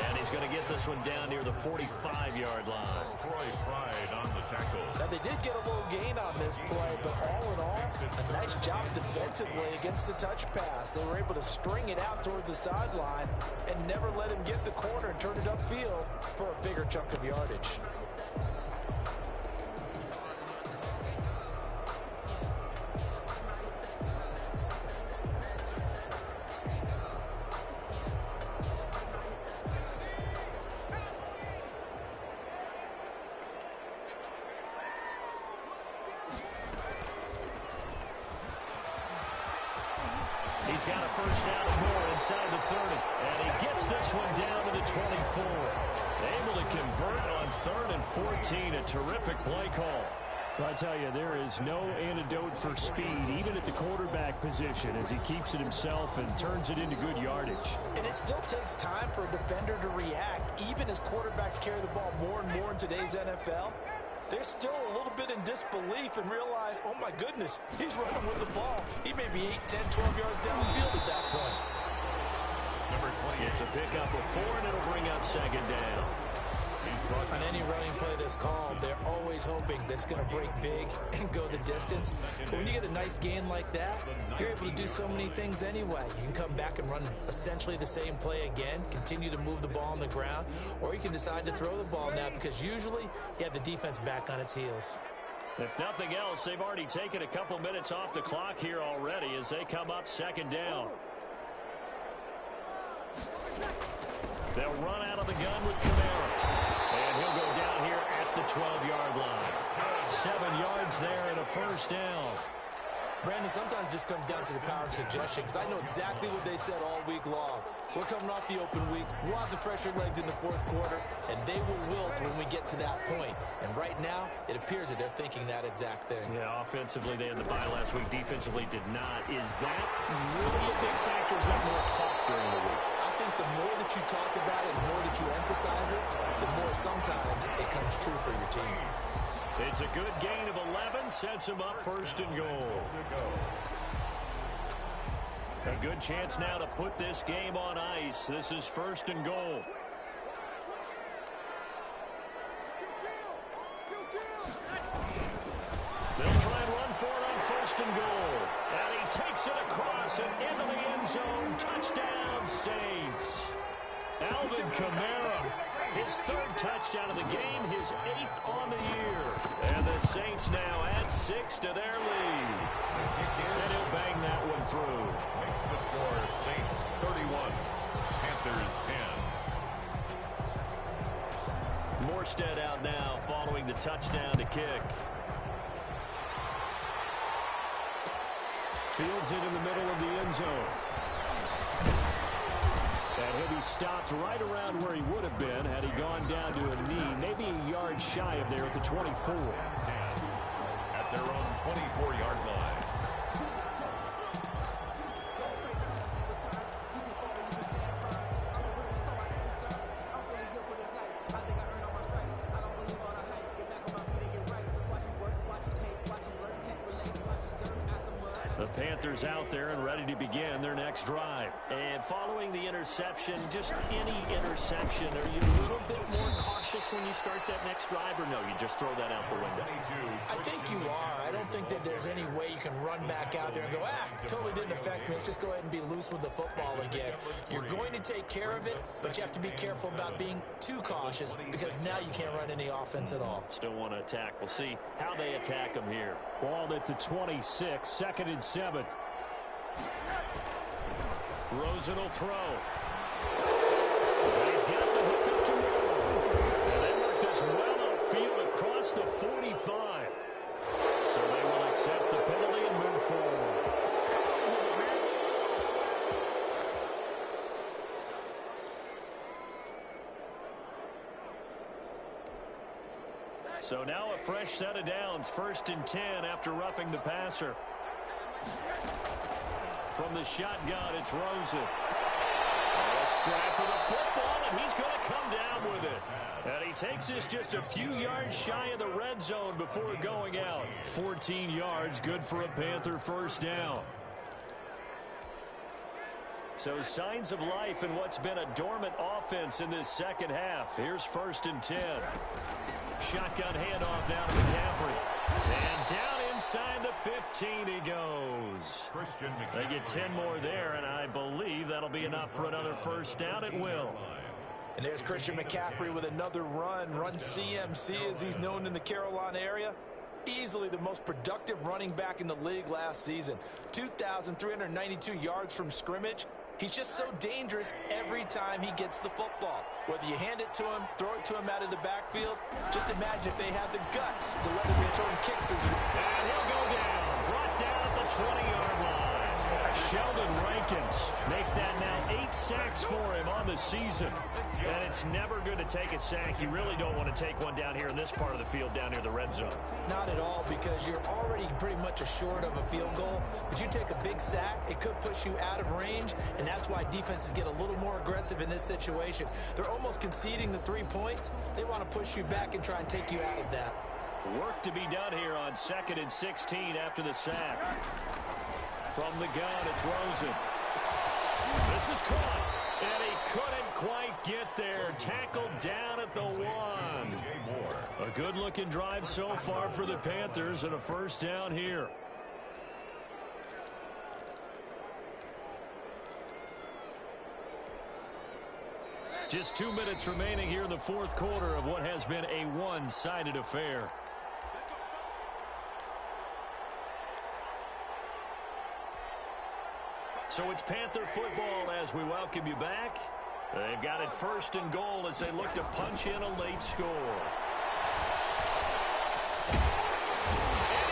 And he's going to get this one down near the 45-yard line. Troy Pride on the tackle. Now, they did get a little gain on this play, but all in all, a nice job defensively against the touch pass. They were able to string it out towards the sideline and never let him get the corner and turn it upfield for a bigger chunk of yardage. He's got a first down and more inside the 30. And he gets this one down to the 24. Able to convert on 3rd and 14. A terrific play call. Well, I tell you, there is no antidote for speed, even at the quarterback position, as he keeps it himself and turns it into good yardage. And it still takes time for a defender to react, even as quarterbacks carry the ball more and more in today's NFL. They're still a little bit in disbelief and realize, oh my goodness, he's running with the ball. He may be 8, 10, 12 yards downfield at that point. Number 20. It's a pickup of 4, and it'll bring up 2nd down. On any running play that's called, they're always hoping that it's going to break big and go the distance. But when you get a nice gain like that, you're able to do so many things anyway. You can come back and run essentially the same play again, continue to move the ball on the ground, or you can decide to throw the ball now because usually you have the defense back on its heels. If nothing else, they've already taken a couple minutes off the clock here already as they come up 2nd down. They'll run out of the gun with Camara. And he'll go down here at the 12-yard line. 7 yards there and a first down. Brandon, sometimes it just comes down to the power of suggestion because I know exactly what they said all week long. We're coming off the open week. We'll have the fresher legs in the 4th quarter, and they will wilt when we get to that point. And right now, it appears that they're thinking that exact thing. Yeah, offensively, they had the bye last week. Defensively, did not. Is that really a big factor? Is that more talk during the week? I think the more that you talk about it, the more that you emphasize it, the more sometimes it comes true for your team. It's a good gain of 11, sets him up 1st and goal. A good chance now to put this game on ice. This is 1st and goal. They'll try and run for it on 1st and goal. And he takes it across and into the end zone. Touchdown, Saints. Alvin Kamara, his 3rd touchdown of the game, his 8th on the year. And the Saints now add 6 to their lead. And he'll bang that one through. Makes the score Saints 31, Panthers 10. Morstead out now following the touchdown to kick. Fields it in the middle of the end zone. And he'll be stopped right around where he would have been had he gone down to a knee, maybe a yard shy of there at the 24. 10 at their own 24-yard line. The Panthers out there and ready to begin their next drive. And following the interception, just any interception, are you a little bit more cautious when you start that next drive, or no, you just throw that out the window? I think you are. I don't think that there's any way you can run back out there and go, totally didn't affect me. Let's just go ahead and be loose with the football again. You're going to take care of it, but you have to be careful about being too cautious because now you can't run any offense at all. Still want to attack. We'll see how they attack them here. Ball at the 26, 2nd and 7. Rosen will throw. He's got the hook up to Moore. And they work this well upfield across the 45. So they will accept the penalty and move forward. So now a fresh set of downs. 1st and 10 after roughing the passer. From the shotgun, it's Rosen. A scrap for the football, and he's going to come down with it. And he takes this just a few yards shy of the red zone before going out. 14 yards, good for a Panther first down. So signs of life in what's been a dormant offense in this second half. Here's 1st and 10. Shotgun handoff down to McCaffrey. And down inside the 15 he goes. They get 10 more there, and I believe that'll be enough for another first down. It will. And there's Christian McCaffrey with another run CMC as he's known in the Carolina area. Easily the most productive running back in the league last season. 2,392 yards from scrimmage. He's just so dangerous every time he gets the football. Whether you hand it to him, throw it to him out of the backfield, just imagine if they had the guts to let him return kicks. And he'll go down. Brought down at the 20-yard line. Sheldon Rankins make that now 8 sacks for him on the season. And it's never good to take a sack. You really don't want to take one down here in this part of the field, down near the red zone. Not at all, because you're already pretty much assured of a field goal. But you take a big sack, it could push you out of range, and that's why defenses get a little more aggressive in this situation. They're almost conceding the 3 points. They want to push you back and try and take you out of that. Work to be done here on 2nd and 16 after the sack. From the gun, it's Rosen. This is caught, and he couldn't quite get there. Tackled down at the 1. A good-looking drive so far for the Panthers, and a first down here. Just 2 minutes remaining here in the fourth quarter of what has been a one-sided affair. So it's Panther football as we welcome you back. They've got it 1st and goal as they look to punch in a late score. And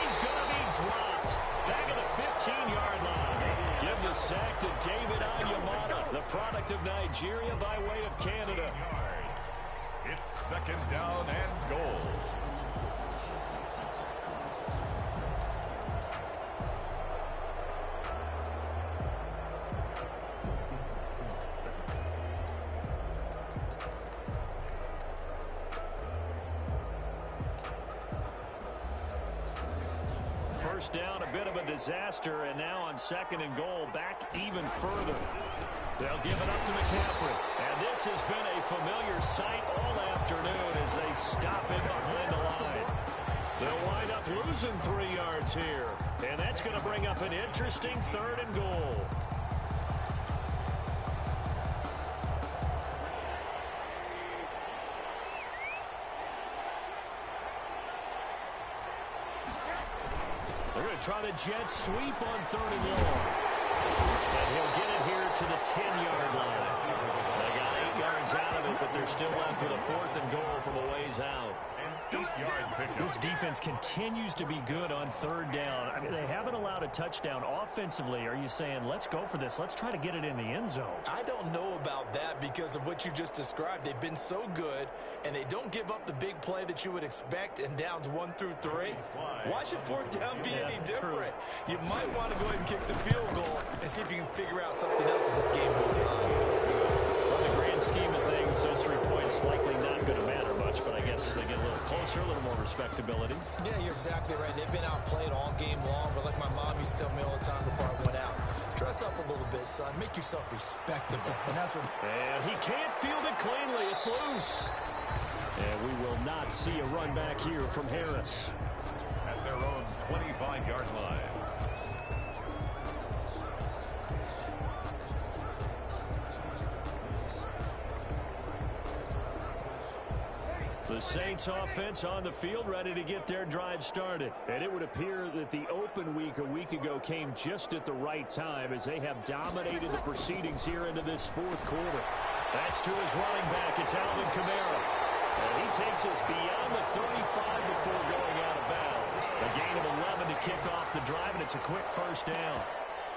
he's going to be dropped back at the 15-yard line. Give the sack to David Onyemata, the product of Nigeria by way of Canada. It's 2nd down and goal. First down, a bit of a disaster, and now on 2nd and goal, back even further. They'll give it up to McCaffrey. And this has been a familiar sight all afternoon as they stop him behind the line. They'll wind up losing 3 yards here. And that's going to bring up an interesting 3rd and goal. They're going to try to jet sweep on 3rd and long. And he'll get it here to the 10-yard line. They got 8 yards out of it, but they're still left with a 4th and goal from a ways out. This defense continues to be good on 3rd down. I mean, they haven't allowed a touchdown offensively. Are you saying, let's go for this? Let's try to get it in the end zone. I don't know about that because of what you just described. They've been so good, and they don't give up the big play that you would expect in downs 1 through 3. Why should 4th down be any different? True. You might want to go ahead and kick the field goal and see if you can figure out something else as this game moves on. In the grand scheme of things, those 3 points likely not going to matter much, but I guess they get a little closer, a little more respectability. Yeah, you're exactly right. They've been outplayed all game long, but like my mom used to tell me all the time before I went out, dress up a little bit, son. Make yourself respectable. And that's what... And he can't field it cleanly. It's loose. And we will not see a run back here from Harris. At their own 25-yard line. The Saints offense on the field ready to get their drive started. And it would appear that the open week a week ago came just at the right time as they have dominated the proceedings here into this fourth quarter. That's to his running back. It's Alvin Kamara. And he takes us beyond the 35 before going out of bounds. A gain of 11 to kick off the drive, and it's a quick first down.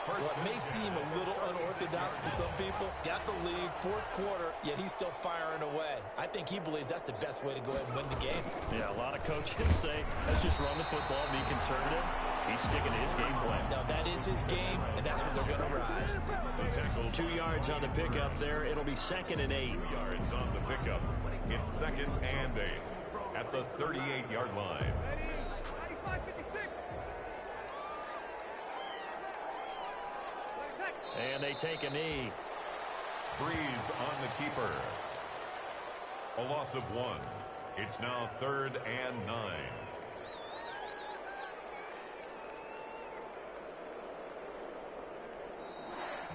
What may seem a little unorthodox to some people, got the lead, fourth quarter, yet he's still firing away. I think he believes that's the best way to go ahead and win the game. Yeah, a lot of coaches say, let's just run the football, be conservative. He's sticking to his game plan. Now, that is his game, and that's what they're going to ride. 2 yards on the pickup there. It'll be 2nd and 8. 2 yards on the pickup. It's 2nd and 8 at the 38-yard line. And they take a knee. Breeze on the keeper. A loss of 1. It's now 3rd and 9.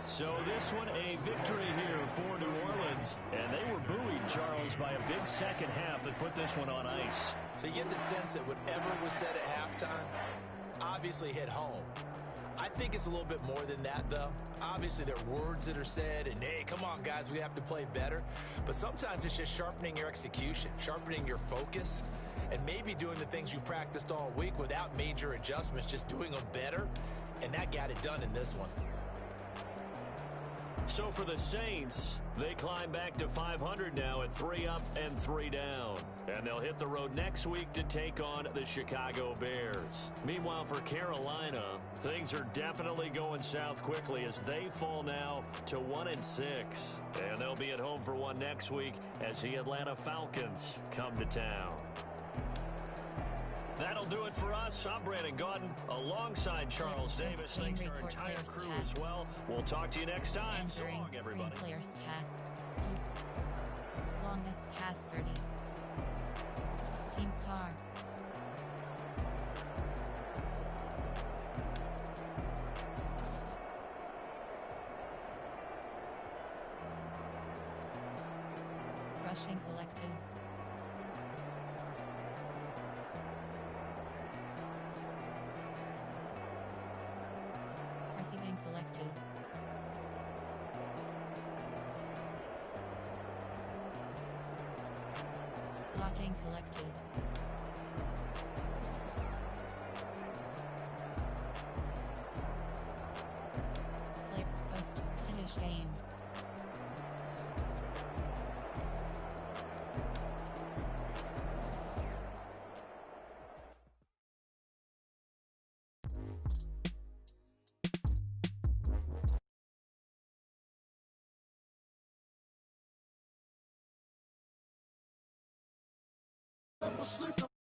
So this one a victory here for New Orleans. And they were buoyed, Charles, by a big second half that put this one on ice. So you get the sense that whatever was said at halftime obviously hit home. I think it's a little bit more than that, though. Obviously, there are words that are said, and, hey, come on, guys, we have to play better. But sometimes it's just sharpening your execution, sharpening your focus, and maybe doing the things you practiced all week without major adjustments, just doing them better, and that got it done in this one. So for the Saints, they climb back to 500 now at 3 up and 3 down. And they'll hit the road next week to take on the Chicago Bears. Meanwhile, for Carolina, things are definitely going south quickly as they fall now to 1-6. And they'll be at home for one next week as the Atlanta Falcons come to town. That'll do it for us. I'm Brandon Gaudin alongside Charles Davis. Thanks to our entire crew as well. We'll talk to you next time. So long, everybody. Player stats. Longest pass 30. Team car. Rushing selected. Receiving selected. Blocking selected. Play post. Finish game. Sleep.